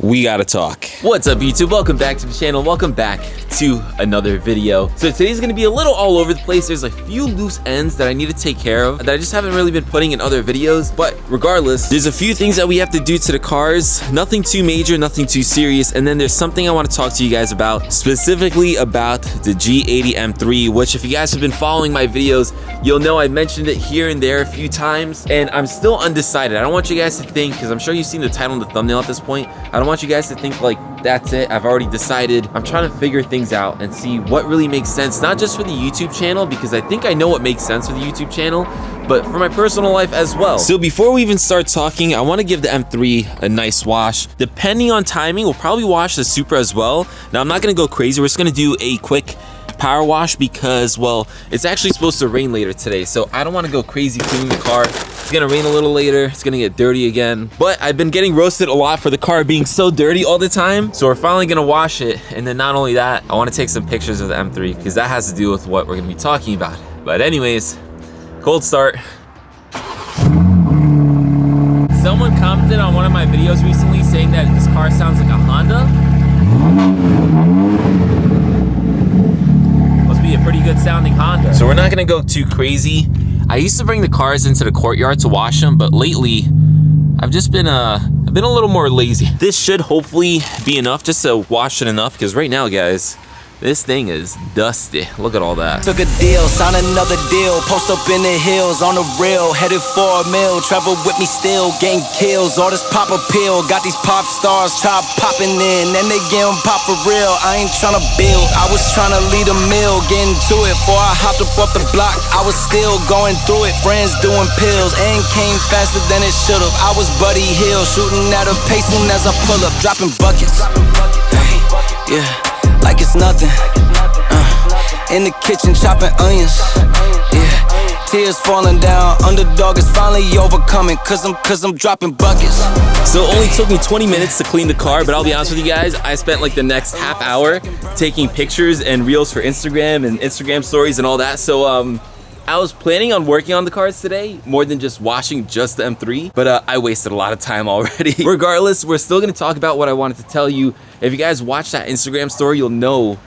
we gotta talk. What's up, YouTube? Welcome back to the channel. Welcome back to another video. So today's gonna be a little all over the place. There's a few loose ends that I need to take care of that I just haven't really been putting in other videos. But regardless, there's a few things that we have to do to the cars. Nothing too major, nothing too serious. And then there's something I want to talk to you guys about, specifically about the G80 M3, which if you guys have been following my videos, you'll know I mentioned it here and there a few times, and I'm still undecided. I don't want you guys to think, because I'm sure you've seen the title and the thumbnail at this point, I don't want you guys to think like, that's it, I've already decided. I'm trying to figure things out and see what really makes sense, not just for the YouTube channel, because I think I know what makes sense for the YouTube channel, but for my personal life as well. So before we even start talking, I want to give the M3 a nice wash. Depending on timing, we'll probably wash the Supra as well. Now, I'm not going to go crazy. We're just going to do a quick power wash because, well, it's actually supposed to rain later today, so I don't want to go crazy cleaning the car. It's gonna rain a little later, it's gonna get dirty again, but I've been getting roasted a lot for the car being so dirty all the time, so we're finally gonna wash it. And then not only that, I want to take some pictures of the M3 because that has to do with what we're gonna be talking about. But anyways, cold start. Someone commented on one of my videos recently saying that this car sounds like a Honda. Must be a pretty good sounding Honda. So we're not gonna go too crazy. I used to bring the cars into the courtyard to wash them, but lately I've just been a little more lazy. This should hopefully be enough just to wash it enough, because right now, guys, this thing is dusty. Look at all that. Took a deal, signed another deal. Post up in the hills on the rail, headed for a mill. Travel with me still, gang kills. All this pop appeal, got these pop stars try popping in, and they getting pop for real. I ain't tryna build, I was tryna lead a mill, getting to it. Before I hopped up off the block, I was still going through it. Friends doing pills, and came faster than it should've. I was Buddy Hill, shooting at a pacing as I pull up, dropping buckets. Yeah. Like it's nothing. In the kitchen chopping onions. Yeah, tears falling down. Underdog is finally overcoming, cause I'm dropping buckets. So it only took me 20 minutes to clean the car, but I'll be honest with you guys, I spent like the next half hour taking pictures and reels for Instagram and Instagram stories and all that. So I was planning on working on the cars today more than just washing just the M3, but I wasted a lot of time already. Regardless, we're still gonna talk about what I wanted to tell you. If you guys watch that Instagram story, you'll know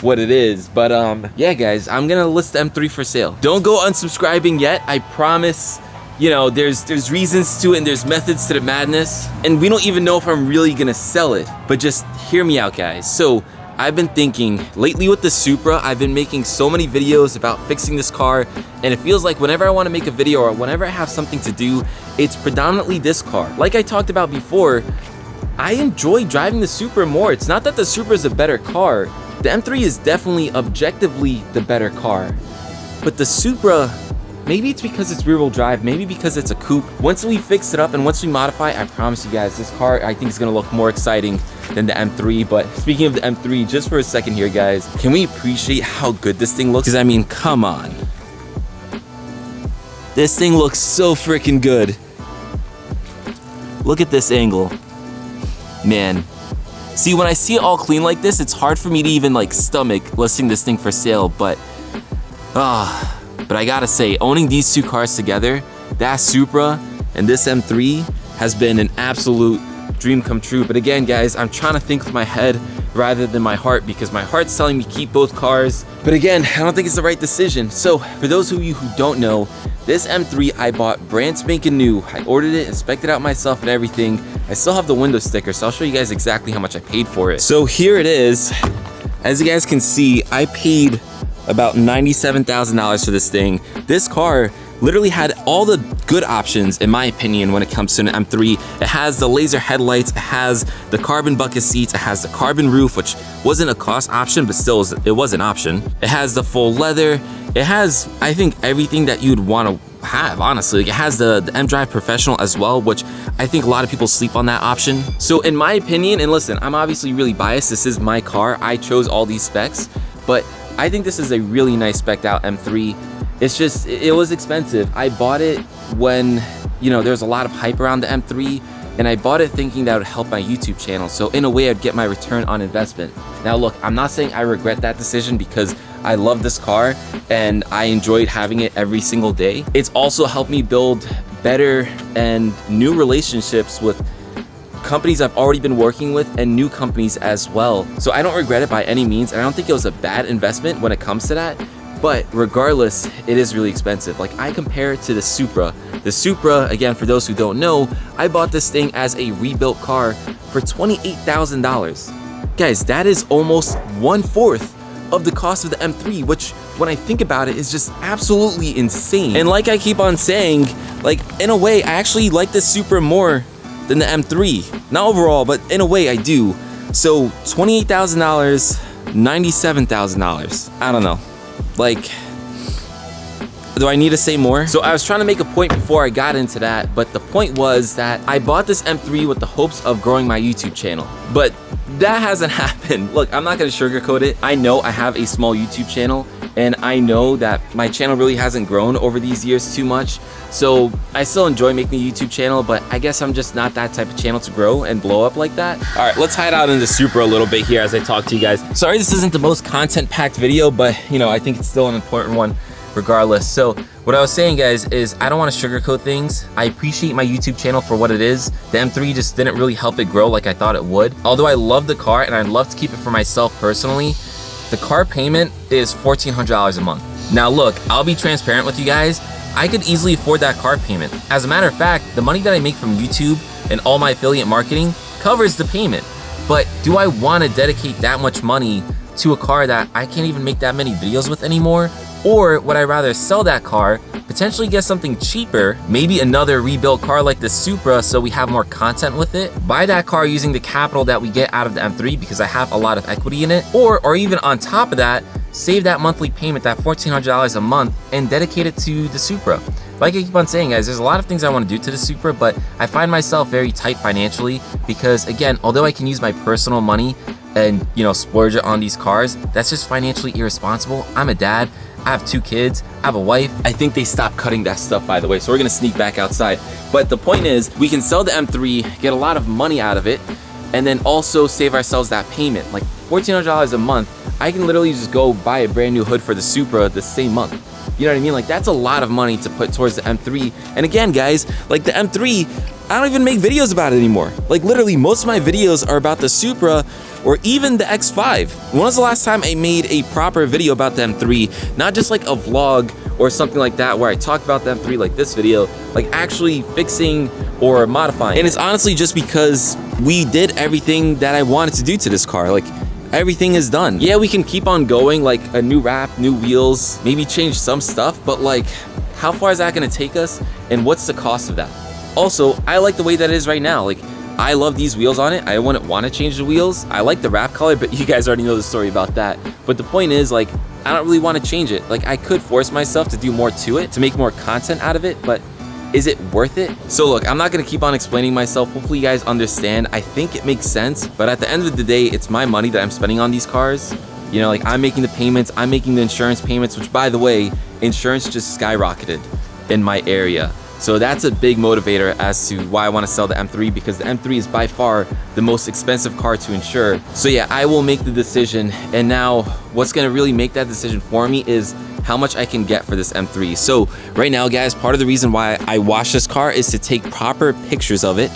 what it is. But yeah, guys, I'm gonna list the M3 for sale. Don't go unsubscribing yet, I promise. You know, there's reasons to it and there's methods to the madness. And we don't even know if I'm really gonna sell it, but just hear me out, guys. So I've been thinking lately with the Supra, I've been making so many videos about fixing this car, and it feels like whenever I want to make a video or whenever I have something to do, it's predominantly this car. Like I talked about before, I enjoy driving the Supra more. It's not that the Supra is a better car. The M3 is definitely objectively the better car, but the Supra, maybe it's because it's rear-wheel drive, maybe because it's a coupe. Once we fix it up and once we modify, I promise you guys, this car I think is gonna look more exciting than the M3. But speaking of the M3, just for a second here, guys, can we appreciate how good this thing looks? Because I mean, come on. This thing looks so freaking good. Look at this angle. Man. See, when I see it all clean like this, it's hard for me to even like stomach listing this thing for sale, but but I gotta say, owning these two cars together, that Supra and this M3, has been an absolute dream come true. But again, guys, I'm trying to think with my head rather than my heart, because my heart's telling me keep both cars. But again, I don't think it's the right decision. So for those of you who don't know, this M3 I bought brand spanking new. I ordered it, inspected out myself and everything. I still have the window sticker, so I'll show you guys exactly how much I paid for it. So here it is. As you guys can see, I paid about $97,000 for this thing. This car literally had all the good options, in my opinion, when it comes to an M3. It has the laser headlights, it has the carbon bucket seats, it has the carbon roof, which wasn't a cost option, but still it was an option. It has the full leather. It has, I think, everything that you'd want to have, honestly. Like, it has the M-Drive Professional as well, which I think a lot of people sleep on that option. So in my opinion, and listen, I'm obviously really biased, this is my car, I chose all these specs, but I think this is a really nice spec'd out M3. It's just, it was expensive. I bought it when, you know, there's a lot of hype around the M3, and I bought it thinking that would help my YouTube channel. So in a way, I'd get my return on investment. Now look, I'm not saying I regret that decision, because I love this car and I enjoyed having it every single day. It's also helped me build better and new relationships with companies I've already been working with and new companies as well. So I don't regret it by any means, and I don't think it was a bad investment when it comes to that. But regardless, it is really expensive. Like, I compare it to the Supra. The Supra, again, for those who don't know, I bought this thing as a rebuilt car for $28,000. Guys, that is almost 1/4 of the cost of the M3, which, when I think about it, is just absolutely insane. And like I keep on saying, like, in a way, I actually like the Supra more than the M3. Not overall, but in a way, I do. So, $28,000, $97,000. I don't know. Like, do I need to say more? So I was trying to make a point before I got into that, but the point was that I bought this M3 with the hopes of growing my YouTube channel. But that hasn't happened. Look, I'm not gonna sugarcoat it. I know I have a small YouTube channel, and I know that my channel really hasn't grown over these years too much. So I still enjoy making a YouTube channel, but I guess I'm just not that type of channel to grow and blow up like that. All right, let's hide out in the Supra a little bit here as I talk to you guys. Sorry this isn't the most content-packed video, but you know, I think it's still an important one regardless. So what I was saying, guys, is I don't want to sugarcoat things. I appreciate my YouTube channel for what it is. The M3 just didn't really help it grow like I thought it would. Although I love the car and I'd love to keep it for myself personally, the car payment is $1,400 a month. Now look, I'll be transparent with you guys. I could easily afford that car payment. As a matter of fact, the money that I make from YouTube and all my affiliate marketing covers the payment. But do I want to dedicate that much money to a car that I can't even make that many videos with anymore? Or would I rather sell that car, potentially get something cheaper, maybe another rebuilt car like the Supra so we have more content with it, buy that car using the capital that we get out of the M3 because I have a lot of equity in it, or even on top of that, save that monthly payment, that $1,400 a month, and dedicate it to the Supra. Like I keep on saying, guys, there's a lot of things I want to do to the Supra, but I find myself very tight financially because, again, although I can use my personal money and, you know, splurge it on these cars, that's just financially irresponsible. I'm a dad. I have 2 kids, I have a wife. I think they stopped cutting that stuff, by the way, so we're gonna sneak back outside. But the point is, we can sell the M3, get a lot of money out of it, and then also save ourselves that payment. Like $1,400 a month, I can literally just go buy a brand new hood for the Supra the same month. You know what I mean? Like, that's a lot of money to put towards the M3. And again, guys, like the M3, I don't even make videos about it anymore. Like, literally, most of my videos are about the Supra or even the X5. When was the last time I made a proper video about the M3? Not just like a vlog or something like that where I talked about the M3 like this video, like actually fixing or modifying. And it's honestly just because we did everything that I wanted to do to this car. Like, everything is done. Yeah, we can keep on going, like a new wrap, new wheels, maybe change some stuff, but like, how far is that gonna take us? And what's the cost of that? Also, I like the way that it is right now. Like, I love these wheels on it. I wouldn't want to change the wheels. I like the wrap color, but you guys already know the story about that. But the point is, like, I don't really want to change it. Like, I could force myself to do more to it, to make more content out of it, but is it worth it? So look, I'm not gonna keep on explaining myself. Hopefully you guys understand. I think it makes sense, but at the end of the day, it's my money that I'm spending on these cars. You know, like, I'm making the payments, I'm making the insurance payments, which, by the way, insurance just skyrocketed in my area. So that's a big motivator as to why I want to sell the M3, because the M3 is by far the most expensive car to insure. So yeah, I will make the decision. And now what's going to really make that decision for me is how much I can get for this M3. So right now, guys, part of the reason why I wash this car is to take proper pictures of it,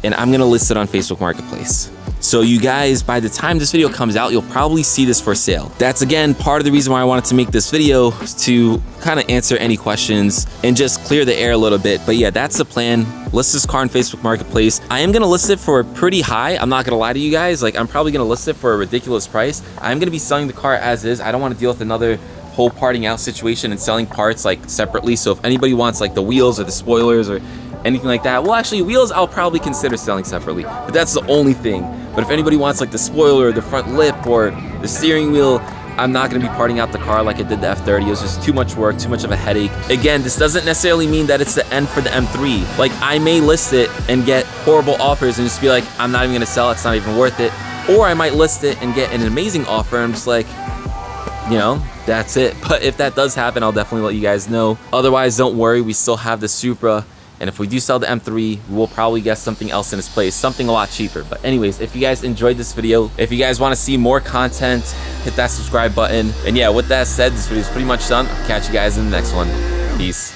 and I'm going to list it on Facebook Marketplace. So you guys, by the time this video comes out, you'll probably see this for sale. That's, again, part of the reason why I wanted to make this video, to kind of answer any questions and just clear the air a little bit. But yeah, that's the plan. List this car on Facebook Marketplace. I am gonna list it for pretty high. I'm not gonna lie to you guys. Like, I'm probably gonna list it for a ridiculous price. I'm gonna be selling the car as is. I don't want to deal with another whole parting out situation and selling parts like separately. So if anybody wants like the wheels or the spoilers or anything like that, well, actually, wheels I'll probably consider selling separately, but that's the only thing. But if anybody wants like the spoiler, the front lip, or the steering wheel, I'm not gonna be parting out the car like I did the F30. It was just too much work, too much of a headache. Again, this doesn't necessarily mean that it's the end for the M3. Like, I may list it and get horrible offers and just be like, I'm not even gonna sell it, it's not even worth it. Or I might list it and get an amazing offer and I'm just like, you know, that's it. But if that does happen, I'll definitely let you guys know. Otherwise, don't worry, we still have the Supra. And if we do sell the M3, we'll probably get something else in its place, something a lot cheaper. But anyways, if you guys enjoyed this video, if you guys want to see more content, hit that subscribe button. And yeah, with that said, this video is pretty much done. I'll catch you guys in the next one. Peace.